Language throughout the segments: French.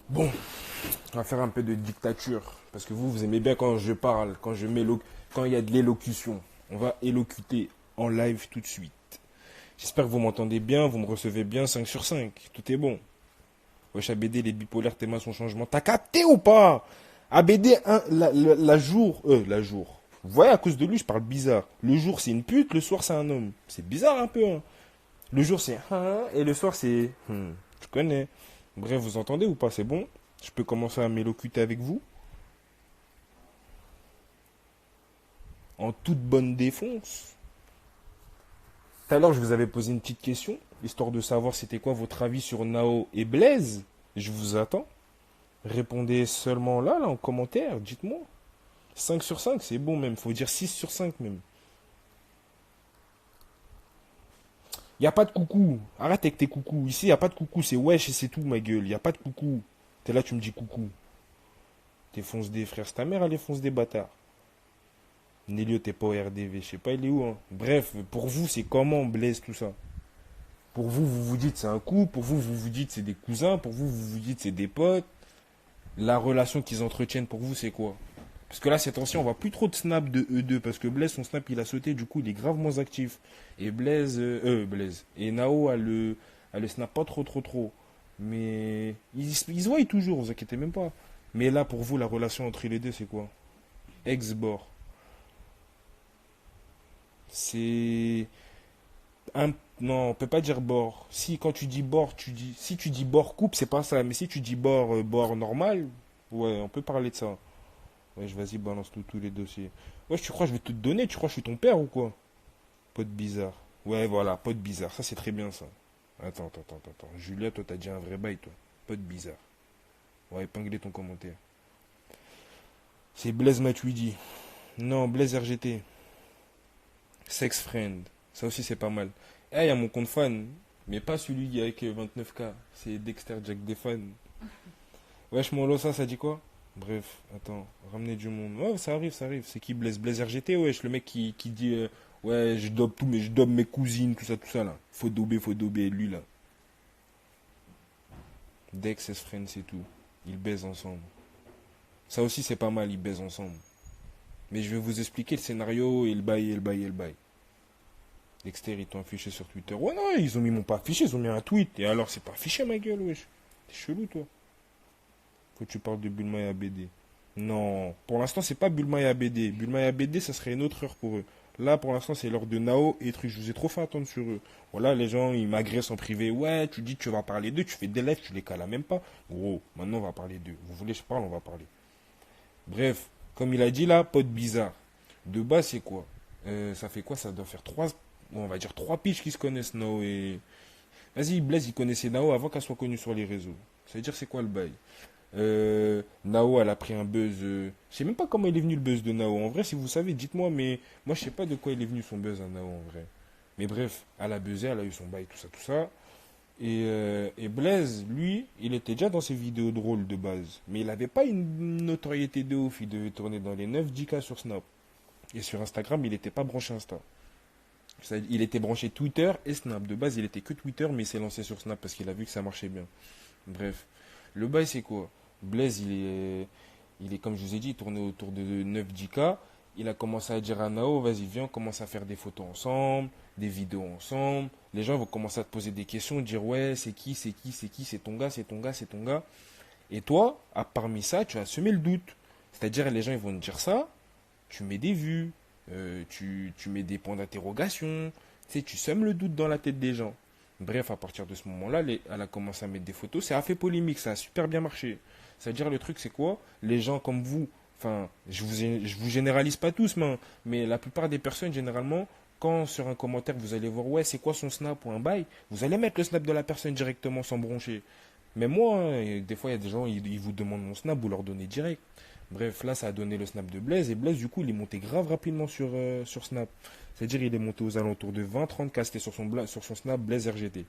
Bon, on va faire un peu de dictature. Parce que vous aimez bien quand je parle, quand il y a de l'élocution. On va élocuter en live tout de suite. J'espère que vous m'entendez bien, vous me recevez bien 5 sur 5. Tout est bon. Wesh, ABD, les bipolaires, tes mains sont changement. T'as capté ou pas? ABD, la jour. Vous voyez, à cause de lui, je parle bizarre. Le jour, c'est une pute, le soir, c'est un homme. C'est bizarre un peu, hein. Le jour, c'est hein, et le soir, c'est tu connais. Bref, vous entendez ou pas? C'est bon? Je peux commencer à m'élocuter avec vous en toute bonne défense. Tout à l'heure, je vous avais posé une petite question, histoire de savoir c'était quoi votre avis sur Nao et Blaise. Je vous attends. Répondez seulement là, en commentaire, dites-moi. 5 sur 5, c'est bon même, faut dire 6 sur 5 même. Y a pas de coucou. Arrête avec tes coucous. Ici, y a pas de coucou, c'est wesh et c'est tout, ma gueule. Y a pas de coucou. T'es là, tu me dis coucou. T'es fonce des frères, c'est ta mère, elle est fonce des bâtards. Nélio, t'es pas au RDV, je sais pas, il est où, hein. Bref, pour vous, c'est comment Blaise tout ça? Pour vous, vous vous dites c'est un couple, pour vous, vous vous dites c'est des cousins, pour vous, vous vous dites c'est des potes. La relation qu'ils entretiennent pour vous, c'est quoi? Parce que là, ces temps-ci, on voit plus trop de snap de eux deux, parce que Blaise, son snap, il a sauté, du coup, il est grave moins actif. Et Blaise. Et Nao a le snap pas trop, trop, trop. Mais ils se voient toujours, vous inquiétez même pas. Mais là, pour vous, la relation entre les deux, c'est quoi? Ex-bord. C'est un... Non, on peut pas dire bord. Si quand tu dis bord, tu dis... Si tu dis bord coupe, c'est pas ça. Mais si tu dis bord, bord normal, ouais, on peut parler de ça. Ouais, vas-y, balance tous les dossiers. Ouais, tu crois que je vais te donner? Tu crois que je suis ton père ou quoi? Pote bizarre. Ouais, voilà, pote bizarre. Ça, c'est très bien, ça. Attends. Julia, toi, t'as dit un vrai bail, toi. Pote bizarre. On va épingler ton commentaire. C'est Blaise Matuidi. Non, Blaise RGT. Sex Friend. Ça aussi, c'est pas mal. Eh, il y a mon compte fan. Mais pas celui avec 29K. C'est Dexter Jack des fans. Wesh, mon lot, ça dit quoi? Bref, attends, ramener du monde. Ouais, ça arrive, ça arrive. C'est qui Blaise RGT, wesh, le mec qui dit ouais, je dobe tout, mais je dobe mes cousines, tout ça, là. Faut dober, lui, là. Dex, S-Friend, c'est tout. Ils baisent ensemble. Ça aussi, c'est pas mal, ils baisent ensemble. Mais je vais vous expliquer le scénario et le bail, et le bail, et le bail. Dexter, ils t'ont affiché sur Twitter. Ouais, non, ils ont mis mon pas affiché, ils ont mis un tweet. Et alors, c'est pas affiché, ma gueule, wesh. T'es chelou, toi. Faut que tu parles de Bulma et ABD. Non, pour l'instant, c'est pas Bulma et ABD. Bulma et ABD, ça serait une autre heure pour eux. Là, pour l'instant, c'est l'heure de Nao et truc. Je vous ai trop fait attendre sur eux. Voilà, les gens, ils m'agressent en privé. Ouais, tu dis que tu vas parler d'eux, tu fais des lives, tu les cales même pas. Gros, maintenant, on va parler d'eux. Vous voulez que je parle, on va parler. Bref, comme il a dit là, pote bizarre. De base, c'est quoi? Ça fait quoi? Ça doit faire trois, bon, on va dire trois piges qui se connaissent, Nao et... Vas-y, Blaise, il connaissait Nao avant qu'elle soit connue sur les réseaux. Ça veut dire c'est quoi le bail? Nao, elle a pris un buzz. Je sais même pas comment il est venu le buzz de Nao. En vrai, si vous savez, dites-moi, mais moi, je sais pas de quoi il est venu son buzz à Nao en vrai. Mais bref, elle a buzzé, elle a eu son bail, tout ça, tout ça. Et Blaise, lui, il était déjà dans ses vidéos drôles de base. Mais il avait pas une notoriété de ouf. Il devait tourner dans les 9-10K sur Snap. Et sur Instagram, il était pas branché Insta. Il était branché Twitter et Snap. De base, il était que Twitter, mais il s'est lancé sur Snap parce qu'il a vu que ça marchait bien. Bref. Le bail, c'est quoi? Blaise, il est, comme je vous ai dit, il tournait autour de 9-10K. Il a commencé à dire à Nao, vas-y, viens, on commence à faire des photos ensemble, des vidéos ensemble. Les gens vont commencer à te poser des questions, dire, ouais, c'est ton gars, c'est ton gars, c'est ton gars. Et toi, parmi ça, tu as semé le doute. C'est-à-dire, les gens, ils vont te dire ça, tu mets des vues, tu mets des points d'interrogation, tu sais, tu sèmes le doute dans la tête des gens. Bref, à partir de ce moment-là, elle a commencé à mettre des photos. Ça a fait polémique, ça a super bien marché. C'est-à-dire, le truc, c'est quoi? Les gens comme vous, enfin, je vous généralise pas tous, mais la plupart des personnes, généralement, quand sur un commentaire, vous allez voir, ouais, c'est quoi son snap ou un bail, vous allez mettre le snap de la personne directement sans broncher. Mais moi, hein, des fois, il y a des gens, ils vous demandent mon snap, vous leur donnez direct. Bref, là, ça a donné le snap de Blaise. Et Blaise, du coup, il est monté grave rapidement sur Snap. C'est-à-dire, il est monté aux alentours de 20-30 k. C'était sur son snap Blaise RGT.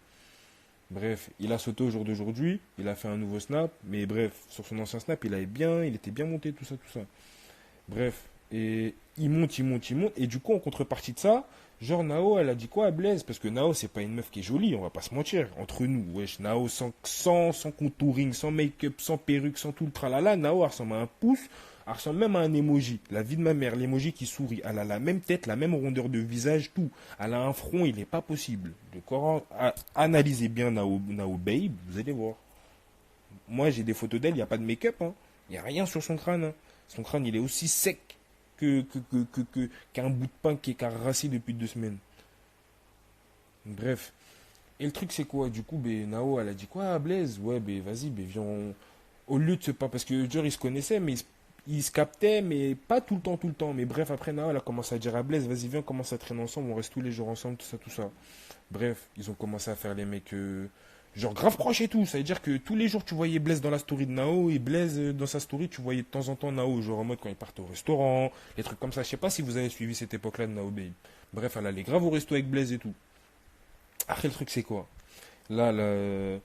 Bref, il a sauté au jour d'aujourd'hui. Il a fait un nouveau snap. Mais bref, sur son ancien snap, il était bien monté, tout ça, tout ça. Bref. Et il monte, il monte, il monte. Et du coup, en contrepartie de ça, genre Nao, elle a dit quoi à Blaise? Parce que Nao, c'est pas une meuf qui est jolie, on va pas se mentir. Entre nous, wesh, Nao sans contouring, sans make-up, sans perruque, sans tout le tralala, Nao, elle ressemble à un pouce, elle ressemble même à un emoji. La vie de ma mère, l'emoji qui sourit. Elle a la même tête, la même rondeur de visage, tout. Elle a un front, il est pas possible. Le Coran, analysez bien Nao Babe, vous allez voir. Moi, j'ai des photos d'elle, il n'y a pas de make-up, hein. Il n'y a rien sur son crâne, hein. Son crâne, il est aussi sec qu'un bout de pain qui est carrassé depuis 2 semaines. Bref. Et le truc, c'est quoi? Du coup, ben, Nao, elle a dit quoi à Blaise? Ouais, ben, vas-y, ben, viens. Au lieu de se pas. Parce que genre, ils se connaissaient, mais ils se captaient, mais pas tout le temps, tout le temps. Mais bref, après, Nao, elle a commencé à dire à Blaise, vas-y, viens, on commence à traîner ensemble, on reste tous les jours ensemble, tout ça, tout ça. Bref, ils ont commencé à faire les mecs genre grave proches et tout. Ça veut dire que tous les jours tu voyais Blaise dans la story de Nao et Blaise dans sa story tu voyais de temps en temps Nao, genre en mode quand ils partent au restaurant, les trucs comme ça. Je sais pas si vous avez suivi cette époque-là de Nao Babe. Bref, elle allait grave au resto avec Blaise et tout. Après le truc c'est quoi? Là,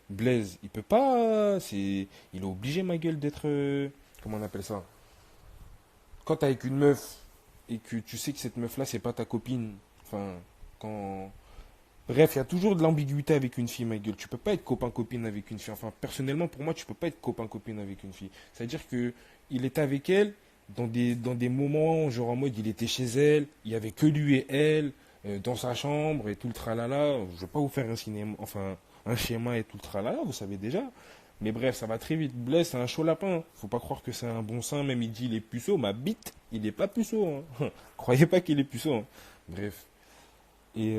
Blaise, il peut pas, il est obligé ma gueule d'être, comment on appelle ça? Quand t'es avec une meuf et que tu sais que cette meuf-là c'est pas ta copine, enfin quand bref, il y a toujours de l'ambiguïté avec une fille, ma gueule. Tu peux pas être copain-copine avec une fille. Enfin, personnellement, pour moi, tu peux pas être copain-copine avec une fille. C'est-à-dire que il était avec elle dans des moments, genre en mode, il était chez elle, il y avait que lui et elle, dans sa chambre et tout le tralala. Je vais pas vous faire un cinéma, enfin, un schéma et tout le tralala, vous savez déjà. Mais bref, ça va très vite. Blaise, c'est un chaud lapin. Faut pas croire que c'est un bon sein, même il dit il est puceau. Ma bite, il est pas puceau, hein. Croyez pas qu'il est puceau, hein. Bref. Et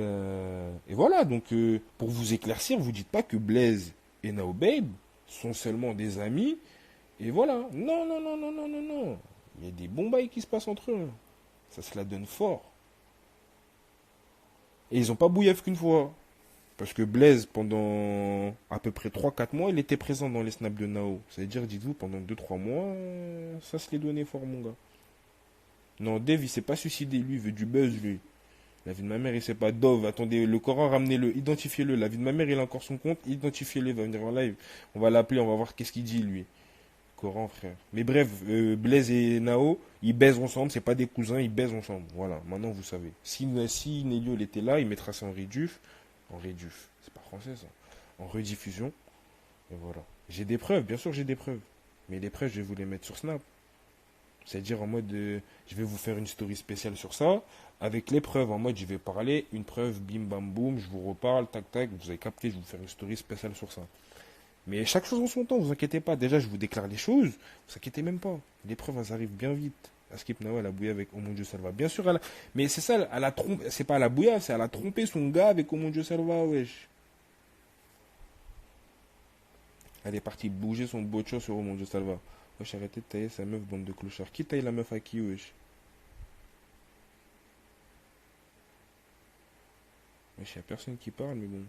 voilà, donc pour vous éclaircir, vous dites pas que Blaise et Nao Babe sont seulement des amis. Et voilà. Non, non, non, non, non, non, non. Il y a des bons bails qui se passent entre eux. Ça se la donne fort. Et ils ont pas bouillaf qu'une fois. Parce que Blaise, pendant à peu près 3 4 mois, il était présent dans les snaps de Nao. Ça veut dire, dites-vous, pendant 2 3 mois, ça se l'est donné fort, mon gars. Non, Dave, il s'est pas suicidé, lui, il veut du buzz, lui. La vie de ma mère, il sait pas. Dove, attendez, le Coran, ramenez-le, identifiez-le. La vie de ma mère, il a encore son compte, identifiez-le, il va venir en live. On va l'appeler, on va voir qu'est-ce qu'il dit, lui. Coran, frère. Mais bref, Blaise et Nao, ils baisent ensemble, c'est pas des cousins, ils baisent ensemble. Voilà, maintenant vous savez. Si Nelio il était là, il mettra ça en réduf, c'est pas français ça, en rediffusion, et voilà. J'ai des preuves, bien sûr j'ai des preuves. Mais les preuves, je vais vous les mettre sur Snap. C'est-à-dire en mode, je vais vous faire une story spéciale sur ça, avec les preuves, en mode je vais parler, une preuve, bim bam boum, je vous reparle, tac tac, vous avez capté, je vais vous faire une story spéciale sur ça. Mais chaque chose en son temps, vous inquiétez pas, déjà je vous déclare les choses, vous inquiétez même pas, les preuves elles arrivent bien vite. Askip Nawa, elle a bouillé avec Oh mon Dieu Salva. Bien sûr, mais c'est ça, elle a trompé, c'est pas elle a bouillé, c'est elle a trompé son gars avec Oh mon Dieu Salva, wesh. Elle est partie bouger son bocho sur Oh mon Dieu Salva. Wesh, arrêtez de tailler sa meuf, bande de clochards. Qui taille la meuf à qui, wesh? Wesh, y a personne qui parle, mais bon.